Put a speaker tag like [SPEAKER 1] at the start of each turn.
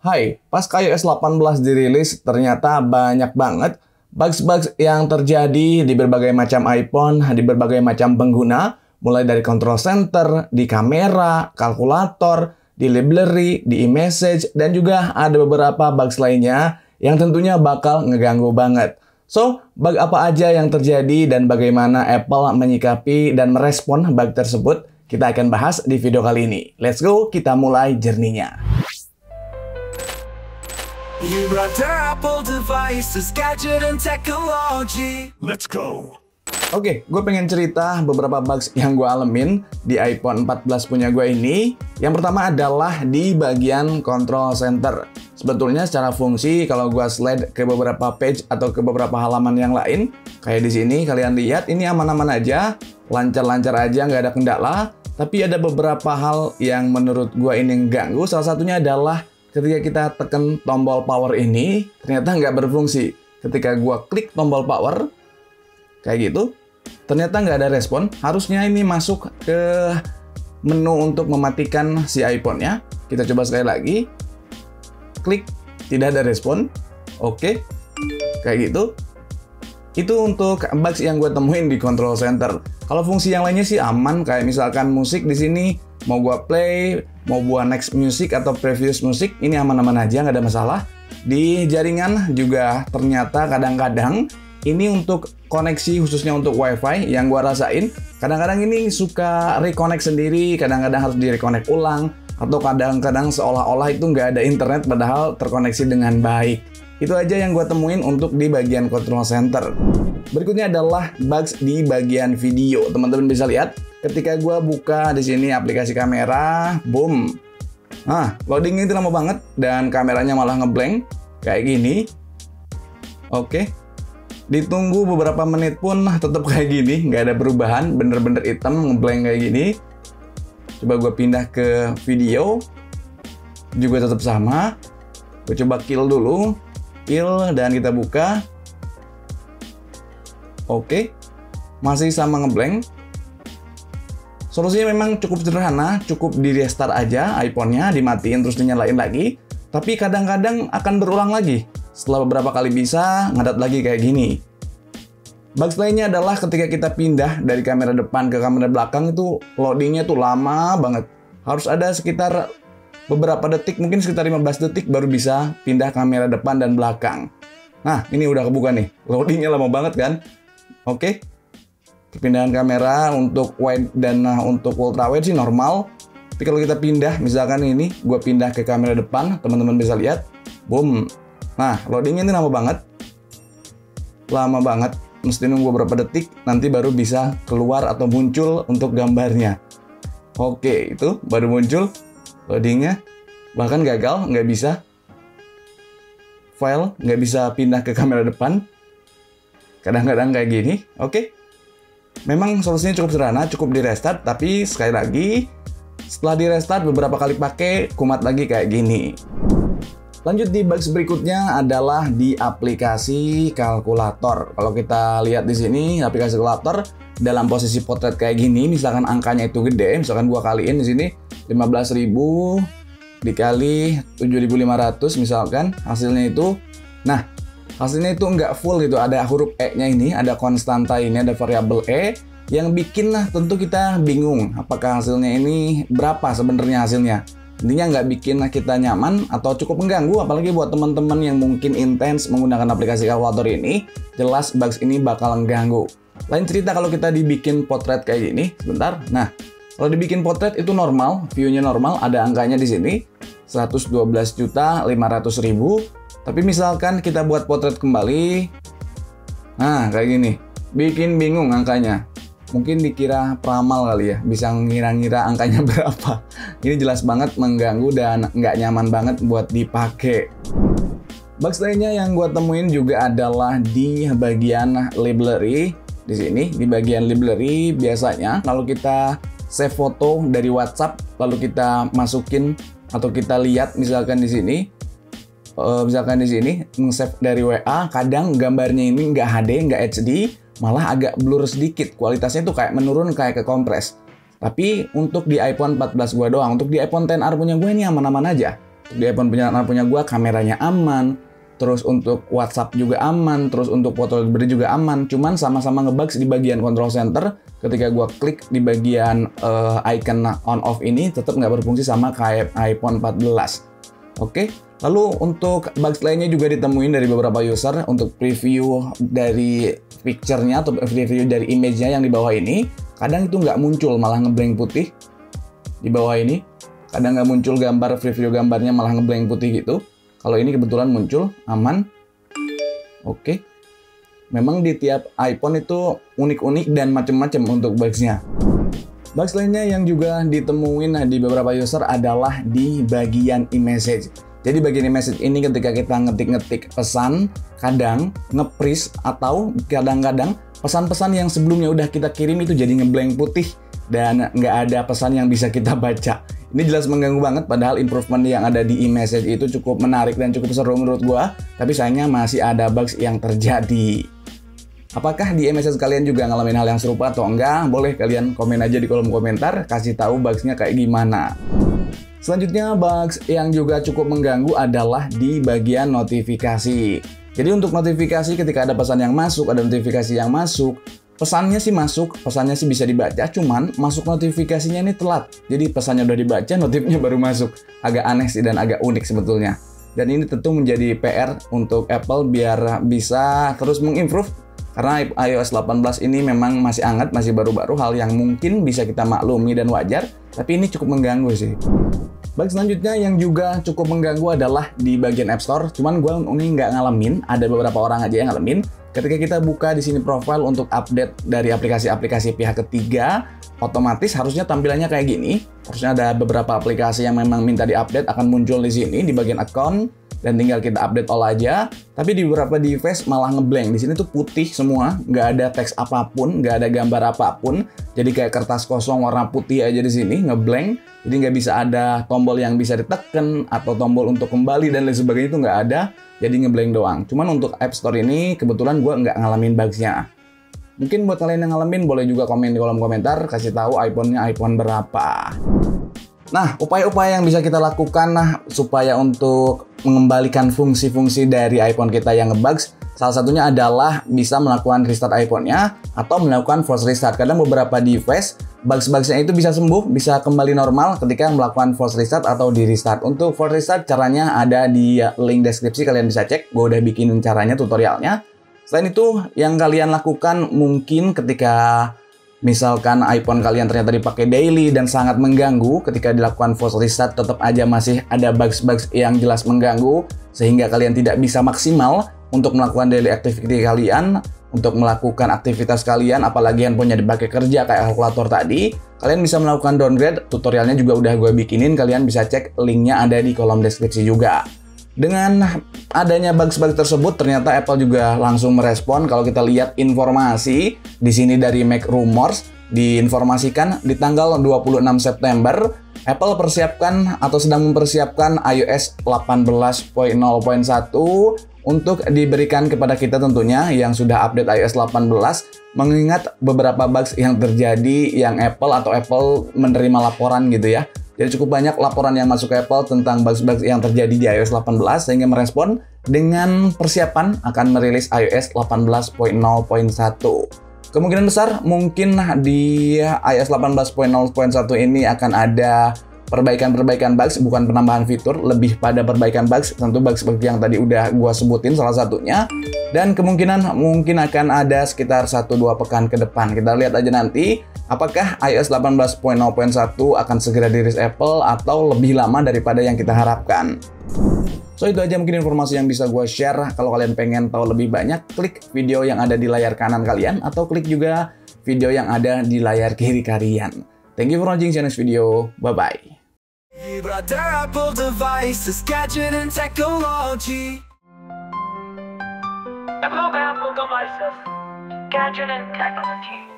[SPEAKER 1] Hai, pas iOS 18 dirilis, ternyata banyak banget bugs-bugs yang terjadi di berbagai macam iPhone, di berbagai macam pengguna, mulai dari control center, di kamera, kalkulator, di library, di iMessage, dan juga ada beberapa bugs lainnya yang tentunya bakal ngeganggu banget. So, bug apa aja yang terjadi dan bagaimana Apple menyikapi dan merespon bug tersebut, kita akan bahas di video kali ini. Let's go, kita mulai journey-nya. Apple devices, gadget and technology. Let's go. Oke, gue pengen cerita beberapa bugs yang gue alamin di iPhone 14 punya gue ini. Yang pertama adalah di bagian control center. Sebetulnya secara fungsi, kalau gue slide ke beberapa page atau ke beberapa halaman yang lain, kayak di sini kalian lihat ini aman-aman aja, lancar-lancar aja, nggak ada kendala. Tapi ada beberapa hal yang menurut gue ini ganggu. Salah satunya adalah ketika kita tekan tombol power ini, ternyata nggak berfungsi. Ketika gua klik tombol power, kayak gitu, ternyata nggak ada respon. Harusnya ini masuk ke menu untuk mematikan si iPhone-nya. Kita coba sekali lagi. Klik, tidak ada respon. Oke, kayak gitu. Itu untuk bugs yang gue temuin di control center. Kalau fungsi yang lainnya sih aman, kayak misalkan musik di sini, mau gue play, mau buat next music atau previous music, ini aman-aman aja, nggak ada masalah. Di jaringan juga ternyata kadang-kadang ini untuk koneksi khususnya untuk WiFi yang gue rasain, kadang-kadang ini suka reconnect sendiri, kadang-kadang harus direconnect ulang, atau kadang-kadang seolah-olah itu nggak ada internet padahal terkoneksi dengan baik. Itu aja yang gue temuin untuk di bagian control center. Berikutnya adalah bugs di bagian video. Teman-teman bisa lihat ketika gue buka di sini aplikasi kamera, boom. Nah, loading itu lama banget dan kameranya malah ngeblank kayak gini. Oke. Ditunggu beberapa menit pun tetap kayak gini, nggak ada perubahan, bener-bener hitam, ngeblank kayak gini. Coba gue pindah ke video, juga tetap sama. Gue coba kill dulu. Kill dan kita buka. Oke, masih sama ngeblank. Solusinya memang cukup sederhana, cukup di restart aja iPhone-nya, dimatiin terus dinyalain lagi. Tapi kadang-kadang akan berulang lagi. Setelah beberapa kali bisa, ngadat lagi kayak gini. Bugs lainnya adalah ketika kita pindah dari kamera depan ke kamera belakang itu loadingnya tuh lama banget. Harus ada sekitar beberapa detik, mungkin sekitar 15 detik baru bisa pindah kamera depan dan belakang. Nah, ini udah kebuka nih. Loadingnya lama banget kan? Oke. Perpindahan kamera untuk wide dan untuk ultra wide sih normal. Tapi kalau kita pindah, misalkan ini, gue pindah ke kamera depan, teman-teman bisa lihat. Boom. Nah, loadingnya ini lama banget. Lama banget. Mesti nunggu beberapa detik, nanti baru bisa keluar atau muncul untuk gambarnya. Oke, itu baru muncul. Loadingnya bahkan gagal, nggak bisa file, nggak bisa pindah ke kamera depan. Kadang-kadang kayak gini. Oke. Memang solusinya cukup sederhana, cukup di restart, tapi sekali lagi setelah di restart beberapa kali pakai kumat lagi kayak gini. Lanjut di bugs berikutnya adalah di aplikasi kalkulator. Kalau kita lihat di sini aplikasi kalkulator dalam posisi potret kayak gini, misalkan angkanya itu gede, misalkan gua kaliin di sini 15.000 dikali 7.500 misalkan hasilnya itu. Nah, hasilnya itu nggak full gitu, ada huruf E-nya ini, ada konstanta ini, ada variabel E yang bikin tentu kita bingung apakah hasilnya ini berapa sebenarnya hasilnya. Intinya nggak bikin kita nyaman atau cukup mengganggu, apalagi buat teman-teman yang mungkin intens menggunakan aplikasi kalkulator ini, jelas bugs ini bakal mengganggu. Lain cerita kalau kita dibikin potret kayak gini, sebentar. Nah, kalau dibikin potret itu normal, view-nya normal, ada angkanya di sini 112.500.000. Tapi misalkan kita buat potret kembali, nah kayak gini, bikin bingung angkanya. Mungkin dikira peramal kali ya, bisa ngira-ngira angkanya berapa. Ini jelas banget mengganggu dan nggak nyaman banget buat dipakai. Bugs lainnya yang gue temuin juga adalah di bagian library. Di sini, di bagian library biasanya kalau kita save foto dari WhatsApp, lalu kita masukin atau kita lihat misalkan di sini, nge-save dari WA, kadang gambarnya ini nggak HD, nggak HD, malah agak blur sedikit, kualitasnya tuh kayak menurun, kayak kekompres. Tapi untuk di iPhone 14 gua doang, untuk di iPhone XR punya gue ini aman-aman aja. di iPhone punya gua kameranya aman, terus untuk WhatsApp juga aman, terus untuk foto library juga aman. Cuman sama-sama ngebugs di bagian control center. Ketika gua klik di bagian icon on off ini tetap nggak berfungsi sama kayak iPhone 14. Oke, lalu untuk bugs lainnya juga ditemuin dari beberapa user untuk preview dari picture-nya atau preview dari image-nya yang di bawah ini. Kadang itu nggak muncul, malah ngeblank putih di bawah ini. Kadang nggak muncul gambar, preview gambarnya malah ngeblank putih gitu. Kalau ini kebetulan muncul, aman. Oke. Memang di tiap iPhone itu unik-unik dan macam-macam untuk bugs-nya. Bugs lainnya yang juga ditemuin di beberapa user adalah di bagian e-message. Jadi bagian e-message ini ketika kita ngetik-ngetik pesan, kadang nge-freeze atau kadang-kadang pesan-pesan yang sebelumnya udah kita kirim itu jadi ngeblank putih dan nggak ada pesan yang bisa kita baca. Ini jelas mengganggu banget, padahal improvement yang ada di e-message itu cukup menarik dan cukup seru menurut gua, tapi sayangnya masih ada bugs yang terjadi. Apakah di e-message kalian juga ngalamin hal yang serupa atau enggak? Boleh kalian komen aja di kolom komentar, kasih tahu bugsnya kayak gimana. Selanjutnya, bugs yang juga cukup mengganggu adalah di bagian notifikasi. Jadi untuk notifikasi ketika ada pesan yang masuk, ada notifikasi yang masuk, pesannya sih masuk, pesannya sih bisa dibaca, cuman masuk notifikasinya ini telat. Jadi pesannya udah dibaca, notifnya baru masuk. Agak aneh sih dan agak unik sebetulnya. Dan ini tentu menjadi PR untuk Apple biar bisa terus mengimprove. Karena iOS 18 ini memang masih hangat, masih baru-baru, hal yang mungkin bisa kita maklumi dan wajar, tapi ini cukup mengganggu sih. Bug selanjutnya yang juga cukup mengganggu adalah di bagian App Store. Cuman gue ini nggak ngalamin, ada beberapa orang aja yang ngalamin. Ketika kita buka di sini profile untuk update dari aplikasi-aplikasi pihak ketiga, otomatis harusnya tampilannya kayak gini. Harusnya ada beberapa aplikasi yang memang minta diupdate akan muncul di sini di bagian account dan tinggal kita update all aja. Tapi di beberapa device malah ngeblank. Di sini tuh putih semua, nggak ada teks apapun, nggak ada gambar apapun. Jadi kayak kertas kosong warna putih aja di sini ngeblank. Jadi nggak bisa ada tombol yang bisa ditekan atau tombol untuk kembali dan lain sebagainya itu nggak ada. Jadi ngeblank doang. Cuman untuk App Store ini kebetulan gue nggak ngalamin bugsnya. Mungkin buat kalian yang ngalamin boleh juga komen di kolom komentar, kasih tahu iPhone-nya iPhone berapa. Nah, upaya-upaya yang bisa kita lakukan supaya untuk mengembalikan fungsi-fungsi dari iPhone kita yang ngebugs, salah satunya adalah bisa melakukan restart iPhone-nya atau melakukan force restart. Kadang beberapa device bugs-bugsnya itu bisa sembuh, bisa kembali normal ketika melakukan force restart atau di restart. Untuk force restart caranya ada di link deskripsi, kalian bisa cek. Gue udah bikinin caranya, tutorialnya. Selain itu, yang kalian lakukan mungkin ketika misalkan iPhone kalian ternyata dipakai daily dan sangat mengganggu, ketika dilakukan force restart tetap aja masih ada bugs-bugs yang jelas mengganggu sehingga kalian tidak bisa maksimal untuk melakukan daily activity kalian, untuk melakukan aktivitas kalian, apalagi handphonenya dipakai kerja kayak kalkulator tadi. Kalian bisa melakukan downgrade, tutorialnya juga udah gue bikinin, kalian bisa cek linknya ada di kolom deskripsi juga. Dengan adanya bugs-bugs tersebut, ternyata Apple juga langsung merespon. Kalau kita lihat informasi di sini dari Mac Rumors, diinformasikan di tanggal 26 September, Apple persiapkan atau sedang mempersiapkan iOS 18.0.1 untuk diberikan kepada kita tentunya yang sudah update iOS 18, mengingat beberapa bugs yang terjadi yang Apple menerima laporan gitu ya. Jadi cukup banyak laporan yang masuk ke Apple tentang bugs-bugs yang terjadi di iOS 18 sehingga merespon dengan persiapan akan merilis iOS 18.0.1. Kemungkinan besar mungkin di iOS 18.0.1 ini akan ada perbaikan-perbaikan bugs, bukan penambahan fitur, lebih pada perbaikan bugs. Tentu bugs seperti yang tadi udah gua sebutin salah satunya. Dan kemungkinan mungkin akan ada sekitar 1-2 pekan ke depan. Kita lihat aja nanti apakah iOS 18.0.1 akan segera dirilis Apple atau lebih lama daripada yang kita harapkan. So itu aja mungkin informasi yang bisa gue share. Kalau kalian pengen tahu lebih banyak, klik video yang ada di layar kanan kalian atau klik juga video yang ada di layar kiri kalian. Thank you for watching the next video. Bye-bye.
[SPEAKER 2] Apple devices, gadget and technology.
[SPEAKER 3] Apple devices, gadget and technology.